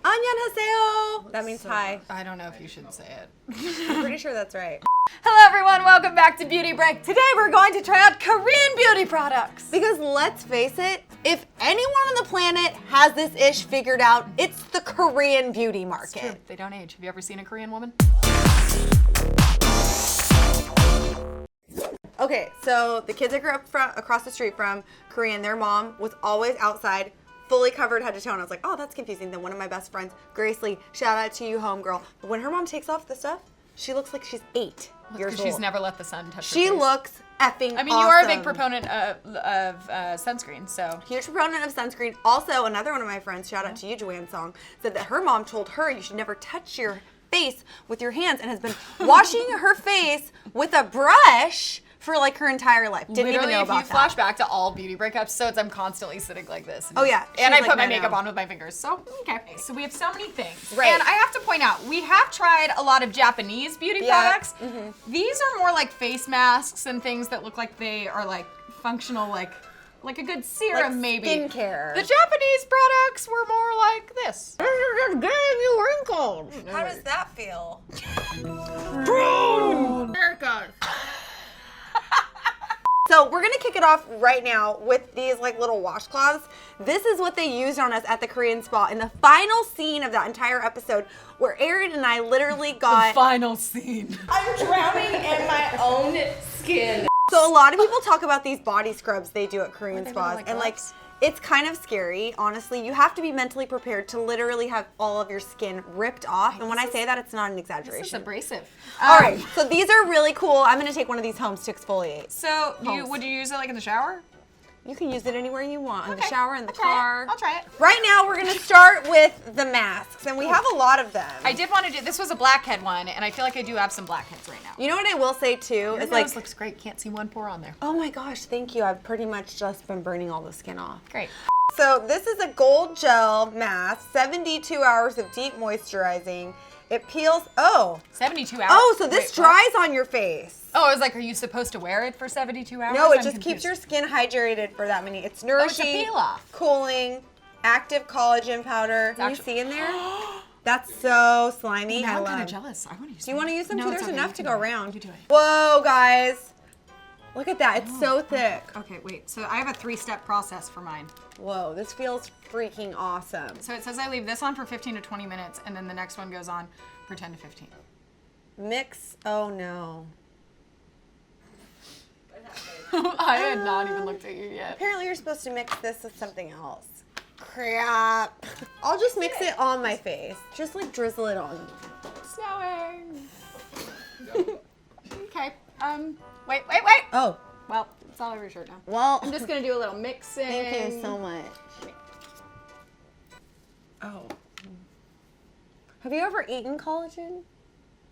Annyeonghaseyo. That means hi. I don't know if you should say it. I'm pretty sure that's right. Hello everyone, welcome back to Beauty Break. Today we're going to try out Korean beauty products. Because let's face it, if anyone on the planet has this ish figured out, it's the Korean beauty market. It's true. They don't age. Have you ever seen a Korean woman? Okay, so the kids I grew up across the street from, Korean, their mom was always outside, fully covered head to toe. And I was like, oh, that's confusing. Then one of my best friends, Grace Lee, shout out to you, homegirl. But when her mom takes off the stuff, she looks like she's 8 years old. She's never let the sun touch her She face. looks effing I mean, awesome. you are a big proponent of sunscreen, so. Huge proponent of sunscreen. Also, another one of my friends, shout out to you, Joanne Song, said that her mom told her you should never touch your face with your hands and has been washing her face with a brush for like her entire life. Didn't even know about that. If you flash back to all beauty break episodes, I'm constantly sitting like this. Oh yeah. And I put my makeup on with my fingers. So, okay. So we have so many things. Right. And I have to point out, we have tried a lot of Japanese beauty products. Mm-hmm. These are more like face masks and things that look like they are like functional, like a good serum, Like maybe. skincare. The Japanese products were more like this. This is just getting you wrinkles. How does that feel? America. So we're gonna kick it off right now with these like little washcloths. This is what they used on us at the Korean spa in the final scene of that entire episode, where Erin and I literally got. Final scene. I'm drowning in my own skin. So a lot of people talk about these body scrubs they do at Korean they spas, look like and like gloves? it's kind of scary. Honestly, you have to be mentally prepared to literally have all of your skin ripped off. And when I say that, it's not an This is exaggeration. abrasive. All right, so these are really cool. I'm gonna take one of these home to exfoliate. So, Homes. would you use it like in the shower? You can use it anywhere you want, in the Okay. shower, in the I'll try it. car. I'll try it. Right now, we're gonna start with the masks, and we have a lot of them. I did want to do, this was a blackhead one, and I feel like I do have some blackheads right now. You know what I will say too Your is nose like, looks great. Can't see one pore on there. oh my gosh, thank you. I've pretty much just been burning all the skin off. Great. So this is a gold gel mask, 72 hours of deep moisturizing. It peels, 72 hours. oh, so this Wait, what? dries on your face. Oh, I was like, are you supposed to wear it for 72 hours? No, it I'm just keeps confused. your skin hydrated for that many. It's it's a nourishing, peel-off. cooling, active collagen powder. Can you actually- see in there? That's so slimy. Now I I'm love. kind of jealous. I want to use Do you want to use some No, too? it's There's okay. enough You to do go it. around. You do it. Whoa, guys. Look at that. It's so thick. Okay, wait. So I have a 3-step process for mine. Whoa, this feels freaking awesome. So it says I leave this on for 15 to 20 minutes, and then the next one goes on for 10 to 15. Mix. Oh no. I had not even looked at you yet. Apparently you're supposed to mix this with something else. Crap. I'll just mix it on my face. Just like drizzle it on. Snowing. Okay. Wait. Oh, Well, it's all over your shirt now. well, I'm just gonna do a little mixing. thank you so much. Oh. Have you ever eaten collagen?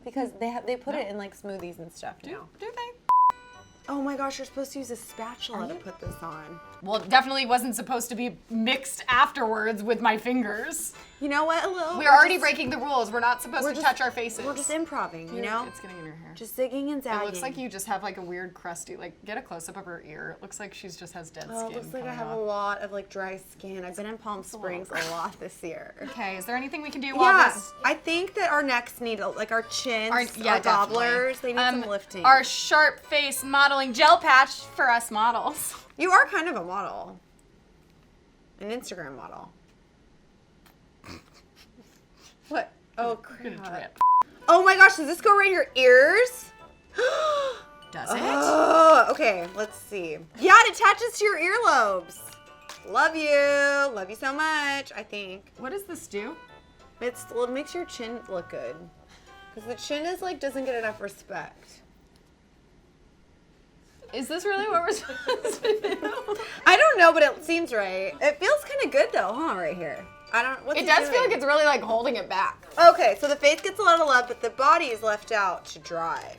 Because they put it in like smoothies and stuff now. Do they? Oh my gosh, you're supposed to use a spatula to put this on. Well, it definitely wasn't supposed to be mixed afterwards with my fingers. You know what, Lil? We're already breaking the rules. We're not supposed to touch our faces. We're just improving, you know? It's getting in your hair. Just zigging and zagging. It looks like you just have like a weird crusty, like get a close up of her ear. It looks like she's just has dead Oh, skin. it looks like I coming have off. a lot of like dry skin. I've been in Palm Springs a lot this year. Okay, is there anything we can do while Yeah, this? I think that our necks need, like our chins, our definitely. gobblers, they need some lifting. Our sharp face modeling gel patch for us models. You are kind of a model. An Instagram model. What? Oh, Gonna crap. drip. Oh my gosh, does this go right in your ears? Does it? Oh, okay, let's see. Yeah, it attaches to your earlobes. Love you. Love you so much, I think. What does this do? It makes your chin look good. Because the chin is like, doesn't get enough respect. Is this really what we're supposed to do? I don't know, but it seems right. It feels kind of good though, huh, right here. I don't, what's It does feel doing? like it's really like holding it back. Okay, so the face gets a lot of love, but the body is left out to dry.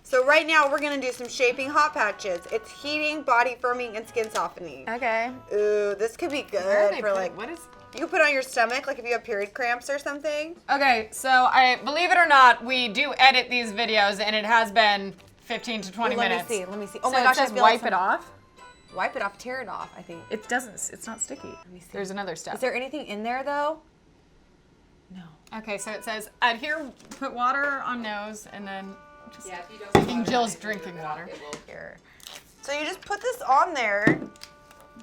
So right now we're gonna do some shaping hot patches. It's heating, body firming, and skin softening. Okay. Ooh, this could be Where are good they for like, what is? you can put it on your stomach, like if you have period cramps or something. Okay, so I believe it or not, we do edit these videos, and it has been 15 to 20 minutes. Let me see. Oh So my gosh, it says I feel wipe like it off. Wipe it off, tear it off, I think. It doesn't. It's not sticky. Let me see. There's another step. Is there anything in there though? Okay, so it says, adhere, put water on nose, and then just Yeah, if you don't thinking water Jill's it, drinking water. it will. Here. So you just put this on there.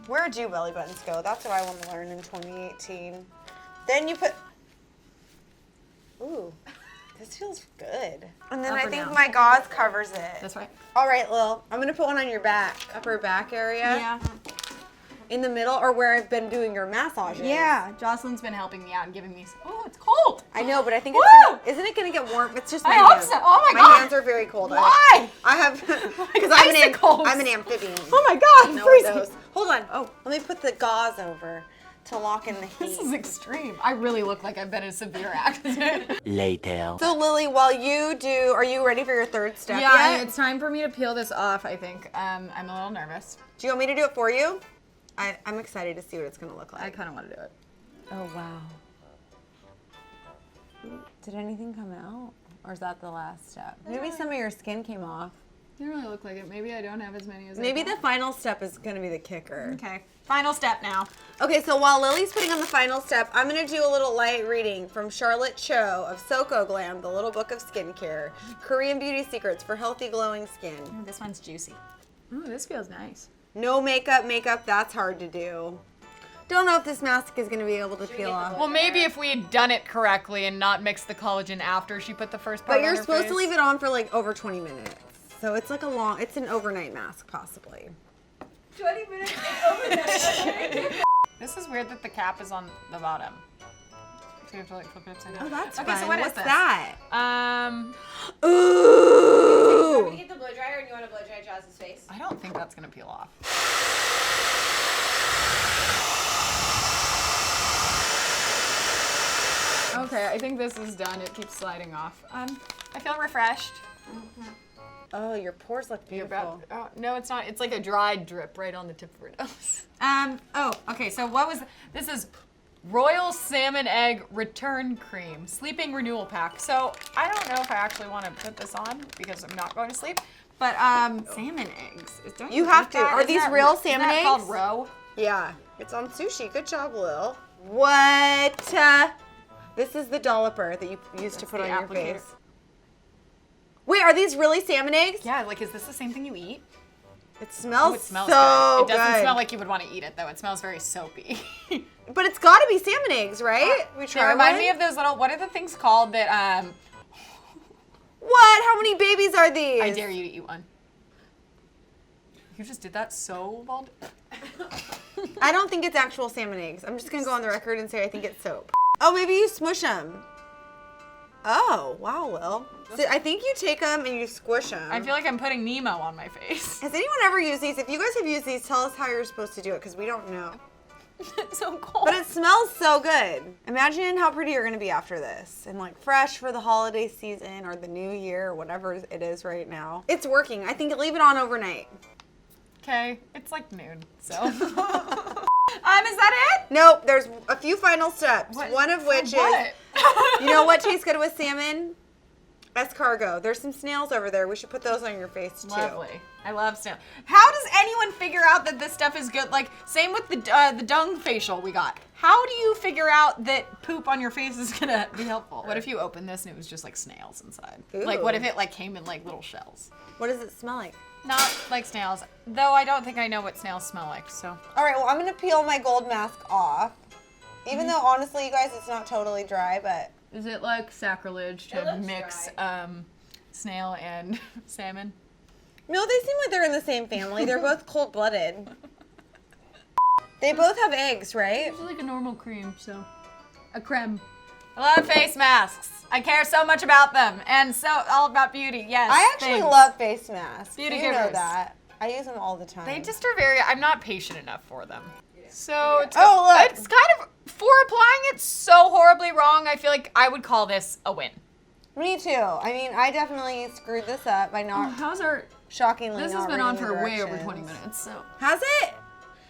Where do belly buttons go? That's what I want to learn in 2018. Then you put, ooh, this feels good. And then Up I or think down? my gauze covers it. That's right. All right, Lil, I'm gonna put one on your back, upper back area. Yeah. In the middle, or where I've been doing your massages. Yeah, Jocelyn's been helping me out and giving me some, oh, it's cold. I know, but I think Woo! it's gonna, isn't it gonna get warm? It's just my I hope hands. so. Oh my My God. hands are very cold. Why? I have, because I'm an amphibian. Oh my God, I'm No freezing. windows. Hold on. Oh, let me put the gauze over to lock in the heat. This is extreme. I really look like I've been in a severe accident. Later. So Lily, while you do, are you ready for your third step Yeah, yet? it's time for me to peel this off, I think. I'm a little nervous. Do you want me to do it for you? I'm excited to see what it's gonna look I like. kind of want to do it. Oh wow. Did anything come out? Or is that the last step? Maybe some of your skin came off. You really look like it. Maybe I don't have as many as Maybe I the final step is gonna be the kicker. Okay, final step now. Okay, so while Lily's putting on the final step, I'm gonna do a little light reading from Charlotte Cho of Soko Glam, the little book of skincare, Korean beauty secrets for healthy glowing skin. Ooh, this one's juicy. Ooh, this feels nice. No makeup, that's hard to do. Don't know if this mask is gonna be able to peel off. Well, maybe if we had done it correctly and not mixed the collagen after she put the first part But you're on her supposed face. to leave it on for like over 20 minutes. So it's like it's an overnight mask possibly. 20 minutes overnight. This is weird that the cap is on the bottom. So you have to like flip it upside down. Oh, that's okay, fun. so what is What's this? that? You Ooh! want me to get the blow dryer and you want to blow dry Jazz's face? I don't think that's gonna peel off. Okay, I think this is done. It keeps sliding off. I feel refreshed. Oh, your pores look You're beautiful. about, no, it's not. It's like a dried drip right on the tip of her nose. Oh, okay. So what was this? Is Royal Salmon Egg Return Cream Sleeping Renewal Pack. So I don't know if I actually want to put this on because I'm not going to sleep. But salmon eggs. Don't You eat have to. that? Are Isn't these that- real isn't salmon that eggs? called roe? Yeah, it's on sushi. Good job, Lil. What? This is the dolloper that you used to put the on your applicator. face. Wait, are these really salmon eggs? Yeah. Like, is this the same thing you eat? It smells, Oh, it smells so good. It doesn't good. smell like you would want to eat it though. It smells very soapy. But it's got to be salmon eggs, right? We They try remind one? me of those little. What are the things called that? What? How many babies are these? I dare you to eat one. You just did that so well. I don't think it's actual salmon eggs. I'm just gonna go on the record and say I think it's soap. Oh, maybe you smush them. Oh, wow, Lil. So I think you take them and you squish them. I feel like I'm putting Nemo on my face. Has anyone ever used these? If you guys have used these, tell us how you're supposed to do it because we don't know. It's so cold. But it smells so good. Imagine how pretty you're gonna be after this and like fresh for the holiday season or the new year or whatever it is right now. It's working. I think leave it on overnight. Okay, it's like noon, so. Is that it? Nope, there's a few final steps. What- One of which what? is, you know what tastes good with salmon? Escargot. There's some snails over there. We should put those on your face too. Lovely. I love snail. How does anyone figure out that this stuff is good? Like, same with the dung facial we got. How do you figure out that poop on your face is gonna be helpful? What if you open this and it was just like snails inside? Like, what if it like came in like little shells? What does it smell like? Not like snails, though I don't think I know what snails smell like, so. All right, well, I'm gonna peel my gold mask off. Even though, honestly, you guys, it's not totally dry, but Is it like sacrilege It to looks mix snail and salmon? no, they seem like they're in the same family. They're both cold-blooded. They both have eggs, right? It's like a normal cream, so. A creme. I love face masks. I care so much about them, and so all about beauty, yes. I actually things. love face masks. Beauty you know givers. that. I use them all the time. They just are very, I'm not patient enough for them. So, it's, Oh, look. it's kind of, for applying it so horribly wrong, I feel like I would call this a win. Me too. I mean, I definitely screwed this up by not How's our, shockingly this not has been on reading for the way over 20 directions. minutes, so. Has it?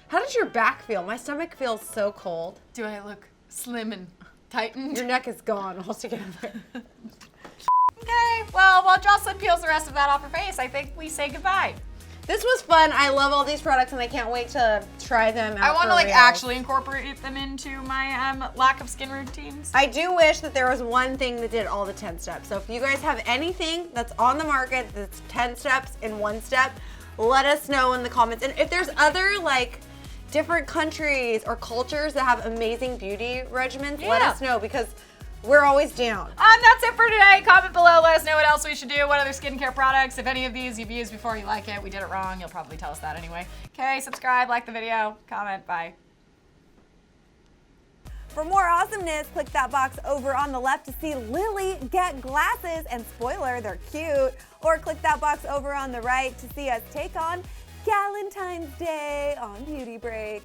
How does your back feel? My stomach feels so cold. Do I look slim and tightened? Your neck is gone altogether. Okay, well, while Joslyn peels the rest of that off her face, I think we say goodbye. This was fun. I love all these products and I can't wait to try them out. I want for to like real. actually incorporate them into my lack of skin routines. I do wish that there was one thing that did all the 10 steps. So if you guys have anything that's on the market that's 10 steps in one step, let us know in the comments. And if there's other like different countries or cultures that have amazing beauty regimens, let us know because we're always down. That's it for today. Comment below, let us know what else we should do, what other skincare products, if any of these you've used before you like it, we did it wrong, you'll probably tell us that anyway. Okay, subscribe, like the video, comment, bye. For more awesomeness, click that box over on the left to see Lily get glasses, and spoiler, they're cute. Or click that box over on the right to see us take on Galentine's Day on Beauty Break.